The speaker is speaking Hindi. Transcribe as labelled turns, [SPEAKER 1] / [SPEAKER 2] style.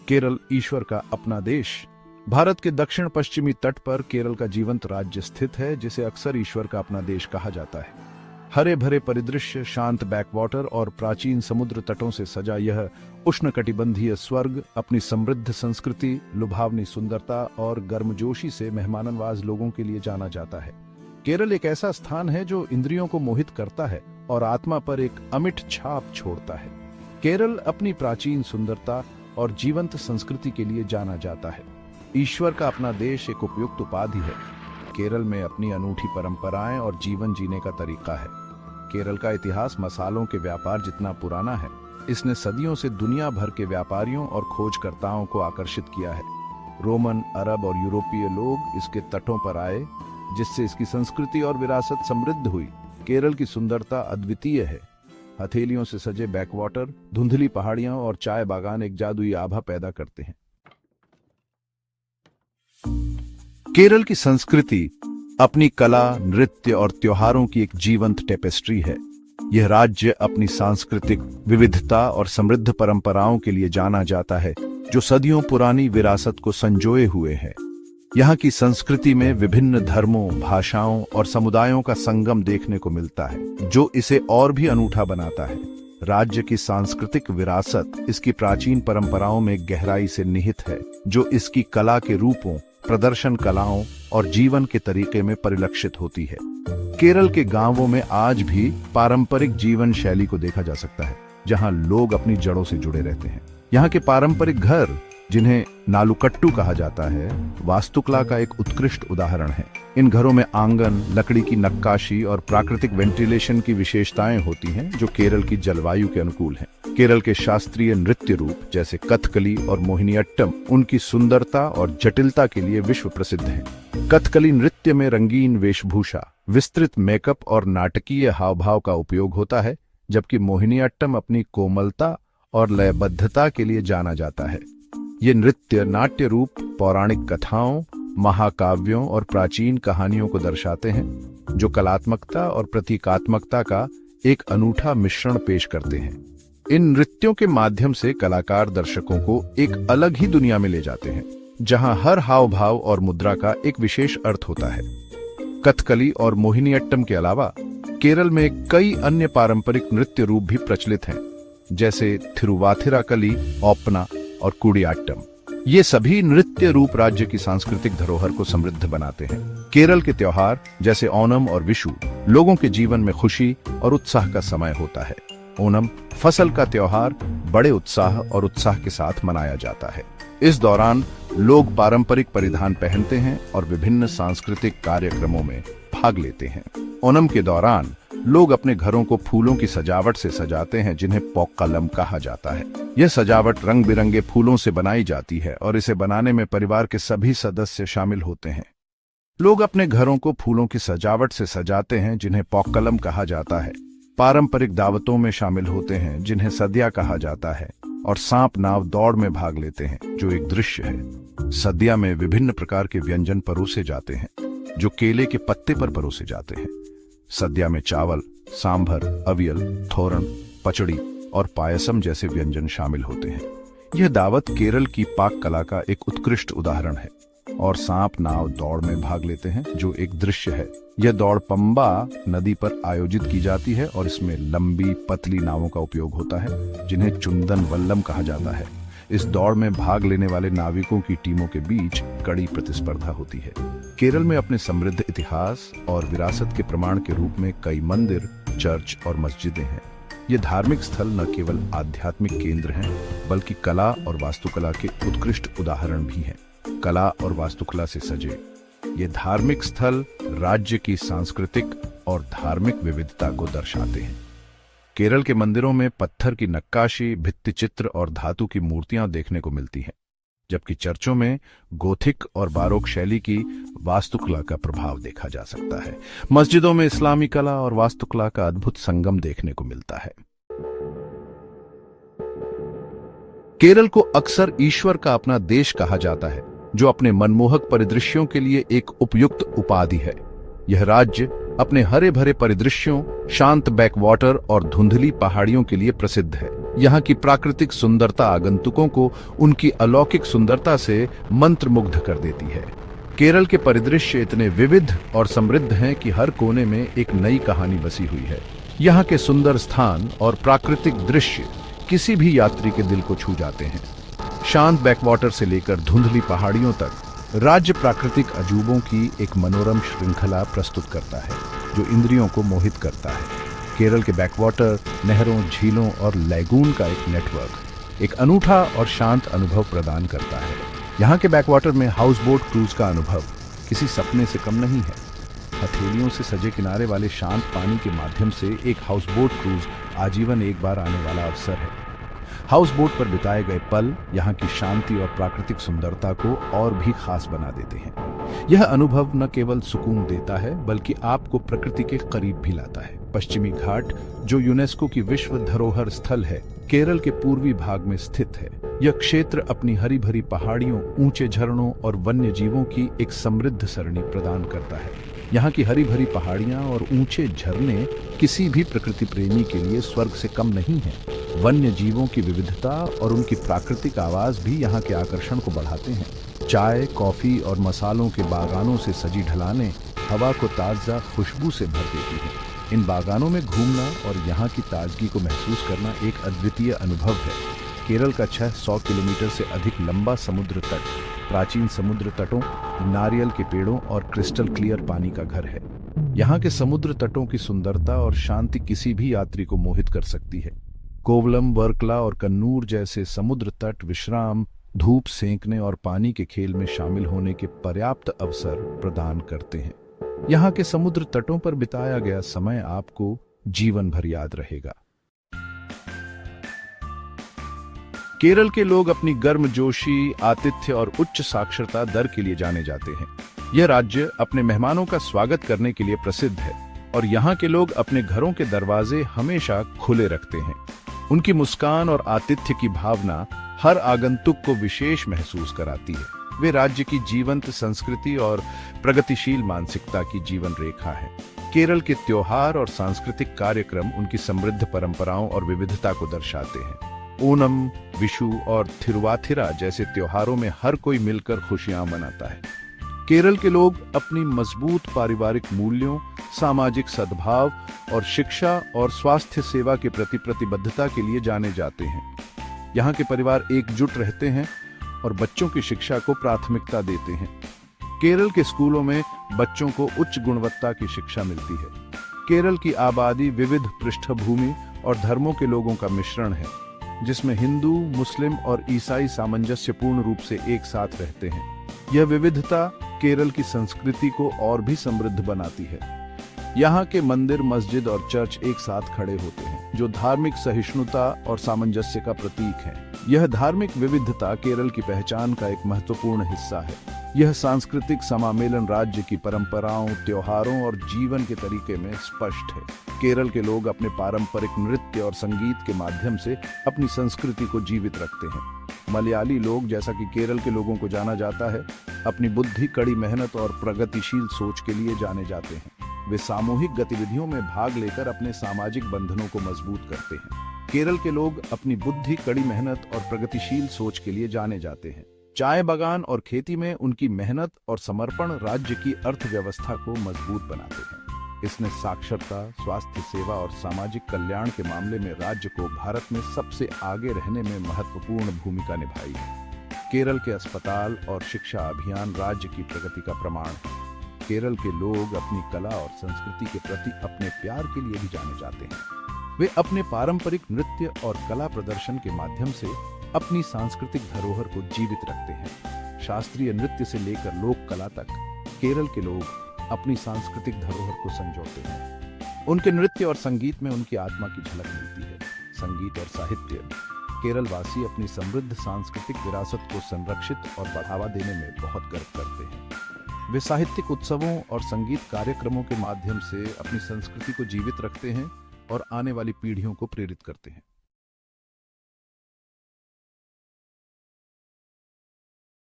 [SPEAKER 1] केरल ईश्वर का अपना देश। भारत के दक्षिण पश्चिमी तट पर केरल का जीवंत राज्य स्थित है, जिसे अक्सर ईश्वर का अपना देश कहा जाता है। हरे भरे परिदृश्य, शांत बैकवाटर और प्राचीन समुद्र तटों से सजा यह उष्णकटिबंधीय स्वर्ग अपनी समृद्ध संस्कृति, लुभावनी सुंदरता और गर्मजोशी से मेहमाननवाज लोगों के लिए जाना जाता है। केरल एक ऐसा स्थान है जो इंद्रियों को मोहित करता है और आत्मा पर एक अमिट छाप छोड़ता है। केरल अपनी प्राचीन सुंदरता और जीवंत संस्कृति के लिए जाना जाता है। ईश्वर का अपना देश एक उपयुक्त उपाधि है। केरल में अपनी अनूठी परंपराएं और जीवन जीने का तरीका है। केरल का इतिहास मसालों के व्यापार जितना पुराना है। इसने सदियों से दुनिया भर के व्यापारियों और खोजकर्ताओं को आकर्षित किया है। रोमन, अरब और यूरोपीय लोग इसके तटों पर आए, जिससे इसकी संस्कृति और विरासत समृद्ध हुई। केरल की सुंदरता अद्वितीय है। हथेलियों से सजे बैकवाटर, धुंधली पहाड़ियां और चाय बागान एक जादुई आभा पैदा करते हैं। केरल की संस्कृति अपनी कला, नृत्य और त्योहारों की एक जीवंत टेपेस्ट्री है। यह राज्य अपनी सांस्कृतिक विविधता और समृद्ध परंपराओं के लिए जाना जाता है, जो सदियों पुरानी विरासत को संजोए हुए है। यहाँ की संस्कृति में विभिन्न धर्मों, भाषाओं और समुदायों का संगम देखने को मिलता है, जो इसे और भी अनूठा बनाता है। राज्य की सांस्कृतिक विरासत इसकी प्राचीन परंपराओं में गहराई से निहित है, जो इसकी कला के रूपों, प्रदर्शन कलाओं और जीवन के तरीके में परिलक्षित होती है। केरल के गांवों में आज भी पारंपरिक जीवन शैली को देखा जा सकता है, जहां लोग अपनी जड़ों से जुड़े रहते हैं। यहाँ के पारंपरिक घर, जिन्हें नालुकट्टू कहा जाता है, वास्तुकला का एक उत्कृष्ट उदाहरण है। इन घरों में आंगन, लकड़ी की नक्काशी और प्राकृतिक वेंटिलेशन की विशेषताएं होती हैं, जो केरल की जलवायु के अनुकूल हैं। केरल के शास्त्रीय नृत्य रूप जैसे कथकली और मोहिनीअट्टम उनकी सुंदरता और जटिलता के लिए विश्व प्रसिद्ध हैं। कथकली नृत्य में रंगीन वेशभूषा, विस्तृत मेकअप और नाटकीय हावभाव का उपयोग होता है, जबकि मोहिनीअट्टम अपनी कोमलता और लयबद्धता के लिए जाना जाता है। ये नृत्य नाट्य रूप पौराणिक कथाओं, महाकाव्यों और प्राचीन कहानियों को दर्शाते हैं, जो कलात्मकता और प्रतीकात्मकता का एक अनूठा मिश्रण पेश करते हैं। इन नृत्यों के माध्यम से कलाकार दर्शकों को एक अलग ही दुनिया में ले जाते हैं, जहां हर हाव भाव और मुद्रा का एक विशेष अर्थ होता है। कथकली और मोहिनीअट्टम के अलावा केरल में कई अन्य पारंपरिक नृत्य रूप भी प्रचलित हैं, जैसे थिरुवाथिराकली, ओपना और कुडियाट्टम। ये सभी नृत्य रूप राज्य की सांस्कृतिक धरोहर को समृद्ध बनाते हैं। केरल के त्योहार जैसे ओणम और विशु लोगों के जीवन में खुशी और उत्साह का समय होता है। ओणम फसल का त्योहार बड़े उत्साह और उत्साह के साथ मनाया जाता है। इस दौरान लोग पारंपरिक परिधान पहनते हैं और विभिन्न सांस्कृतिक कार्यक्रमों में भाग लेते हैं। ओणम के दौरान लोग अपने घरों को फूलों की सजावट से सजाते हैं, जिन्हें पोक्कलम कहा जाता है। यह सजावट रंग बिरंगे फूलों से बनाई जाती है और इसे बनाने में परिवार के सभी सदस्य शामिल होते हैं। लोग अपने घरों को फूलों की सजावट से सजाते हैं, जिन्हें पोक्कलम कहा जाता है। पारंपरिक दावतों में शामिल होते हैं, जिन्हें सद्या कहा जाता है, और सांप नाव दौड़ में भाग लेते हैं, जो एक दृश्य है। सद्या में विभिन्न प्रकार के व्यंजन परोसे जाते हैं, जो केले के पत्ते पर परोसे जाते हैं। सद्या में चावल, सांभर, अवियल, थोरन, पचड़ी और पायसम जैसे व्यंजन शामिल होते हैं। यह दावत केरल की पाक कला का एक उत्कृष्ट उदाहरण है। और सांप नाव दौड़ में भाग लेते हैं, जो एक दृश्य है। यह दौड़ पंबा नदी पर आयोजित की जाती है और इसमें लंबी पतली नावों का उपयोग होता है, जिन्हें चुंदन वल्लम कहा जाता है। इस दौड़ में भाग लेने वाले नाविकों की टीमों के बीच कड़ी प्रतिस्पर्धा होती है। केरल में अपने समृद्ध इतिहास और विरासत के प्रमाण के रूप में कई मंदिर, चर्च और मस्जिदें हैं। ये धार्मिक स्थल न केवल आध्यात्मिक केंद्र हैं, बल्कि कला और वास्तुकला के उत्कृष्ट उदाहरण भी हैं। कला और वास्तुकला से सजे ये धार्मिक स्थल राज्य की सांस्कृतिक और धार्मिक विविधता को दर्शाते हैं। केरल के मंदिरों में पत्थर की नक्काशी, भित्ति चित्र और धातु की मूर्तियां देखने को मिलती हैं, जबकि चर्चों में गोथिक और बारोक शैली की वास्तुकला का प्रभाव देखा जा सकता है। मस्जिदों में इस्लामी कला और वास्तुकला का अद्भुत संगम देखने को मिलता है। केरल को अक्सर ईश्वर का अपना देश कहा जाता है, जो अपने मनमोहक परिदृश्यों के लिए एक उपयुक्त उपाधि है। यह राज्य अपने हरे भरे परिदृश्यों, शांत बैकवाटर और धुंधली पहाड़ियों के लिए प्रसिद्ध है। यहाँ की प्राकृतिक सुंदरता आगंतुकों को उनकी अलौकिक सुंदरता से मंत्रमुग्ध कर देती है। केरल के परिदृश्य इतने विविध और समृद्ध हैं कि हर कोने में एक नई कहानी बसी हुई है। यहाँ के सुंदर स्थान और प्राकृतिक दृश्य किसी भी यात्री के दिल को छू जाते हैं। शांत बैकवाटर से लेकर धुंधली पहाड़ियों तक राज्य प्राकृतिक अजूबों की एक मनोरम श्रृंखला प्रस्तुत करता है जो इंद्रियों को मोहित करता है। केरल के बैकवाटर नहरों, झीलों और लैगून का एक नेटवर्क एक अनूठा और शांत अनुभव प्रदान करता है। यहाँ के बैकवाटर में हाउस बोट क्रूज का अनुभव किसी सपने से कम नहीं है। हथेलियों से सजे किनारे वाले शांत पानी के माध्यम से एक हाउस बोट क्रूज आजीवन एक बार आने वाला अवसर है। हाउस बोट पर बिताए गए पल यहाँ की शांति और प्राकृतिक सुंदरता को और भी खास बना देते हैं। यह अनुभव न केवल सुकून देता है बल्कि आपको प्रकृति के करीब भी लाता है। पश्चिमी घाट, जो यूनेस्को की विश्व धरोहर स्थल है, केरल के पूर्वी भाग में स्थित है। यह क्षेत्र अपनी हरी भरी पहाड़ियों, ऊंचे झरनों और वन्य जीवों की एक समृद्ध सरणी प्रदान करता है। यहाँ की हरी भरी पहाड़ियां और ऊंचे झरने किसी भी प्रकृति प्रेमी के लिए स्वर्ग से कम नहीं है। वन्य जीवों की विविधता और उनकी प्राकृतिक आवाज भी यहाँ के आकर्षण को बढ़ाते हैं। चाय, कॉफी और मसालों के बागानों से सजी ढलानें हवा को ताज़ा खुशबू से भर देती हैं। इन बागानों में घूमना और यहाँ की ताजगी को महसूस करना एक अद्वितीय अनुभव है। केरल का 600 किलोमीटर से अधिक लंबा समुद्र तट प्राचीन समुद्र तटों, नारियल के पेड़ों और क्रिस्टल क्लियर पानी का घर है। यहाँ के समुद्र तटों की सुंदरता और शांति किसी भी यात्री को मोहित कर सकती है। कोवलम, वर्कला और कन्नूर जैसे समुद्र तट विश्राम, धूप सेंकने और पानी के खेल में शामिल होने के पर्याप्त अवसर प्रदान करते हैं। यहाँ के समुद्र तटों पर बिताया गया समय आपको जीवन भर याद रहेगा। केरल के लोग अपनी गर्मजोशी, आतिथ्य और उच्च साक्षरता दर के लिए जाने जाते हैं। यह राज्य अपने मेहमानों का स्वागत करने के लिए प्रसिद्ध है और यहाँ के लोग अपने घरों के दरवाजे हमेशा खुले रखते हैं। उनकी मुस्कान और आतिथ्य की भावना हर आगंतुक को विशेष महसूस कराती है। वे राज्य की जीवंत संस्कृति और प्रगतिशील मानसिकता की जीवन रेखा है। केरल के त्योहार और सांस्कृतिक कार्यक्रम उनकी समृद्ध परंपराओं और विविधता को दर्शाते हैं। ओणम, विशु और थिरुवाथिरा जैसे त्योहारों में हर कोई मिलकर खुशियां मनाता है। केरल के लोग अपनी मजबूत पारिवारिक मूल्यों, सामाजिक सद्भाव और शिक्षा और स्वास्थ्य सेवा के प्रति प्रतिबद्धता के लिए जाने जाते हैं। यहाँ के परिवार एकजुट रहते हैं और बच्चों की शिक्षा को प्राथमिकता देते हैं। केरल के स्कूलों में बच्चों को उच्च गुणवत्ता की शिक्षा मिलती है। केरल की आबादी विविध पृष्ठभूमि और धर्मों के लोगों का मिश्रण है, जिसमें हिंदू, मुस्लिम और ईसाई सामंजस्यपूर्ण रूप से एक साथ रहते हैं। यह विविधता केरल की संस्कृति को और भी समृद्ध बनाती है। यहाँ के मंदिर, मस्जिद और चर्च एक साथ खड़े होते हैं, जो धार्मिक सहिष्णुता और सामंजस्य का प्रतीक है। यह धार्मिक विविधता केरल की पहचान का एक महत्वपूर्ण हिस्सा है। यह सांस्कृतिक समामेलन राज्य की परंपराओं, त्योहारों और जीवन के तरीके में स्पष्ट है। केरल के लोग अपने पारंपरिक नृत्य और संगीत के माध्यम से अपनी संस्कृति को जीवित रखते हैं। मलयाली लोग, जैसा कि केरल के लोगों को जाना जाता है, अपनी बुद्धि, कड़ी मेहनत और प्रगतिशील सोच के लिए जाने जाते हैं। वे सामूहिक गतिविधियों में भाग लेकर अपने सामाजिक बंधनों को मजबूत करते हैं। केरल के लोग अपनी बुद्धि, कड़ी मेहनत और प्रगतिशील सोच के लिए जाने जाते हैं। चाय बागान और खेती में उनकी मेहनत और समर्पण राज्य की अर्थव्यवस्था को मजबूत बनाते हैं। इसने साक्षरता, स्वास्थ्य सेवा और सामाजिक कल्याण के मामले में राज्य को भारत में सबसे आगे रहने में महत्वपूर्ण भूमिका निभाई है। केरल के अस्पताल और शिक्षा अभियान राज्य की प्रगति का प्रमाण है। केरल के लोग अपनी कला और संस्कृति के प्रति अपने प्यार के लिए भी जाने जाते हैं। वे अपने पारंपरिक नृत्य और कला प्रदर्शन के माध्यम से अपनी सांस्कृतिक धरोहर को जीवित रखते हैं। शास्त्रीय नृत्य से लेकर लोक कला तक केरल के लोग अपनी सांस्कृतिक धरोहर को संजोते हैं। उनके नृत्य और संगीत में उनकी आत्मा की झलक मिलती है। संगीत और साहित्य, केरल वासी अपनी समृद्ध सांस्कृतिक विरासत को संरक्षित और बढ़ावा देने में बहुत गर्व करते हैं। वे साहित्यिक उत्सवों और संगीत कार्यक्रमों के माध्यम से अपनी संस्कृति को जीवित रखते हैं और आने वाली पीढ़ियों को प्रेरित करते हैं।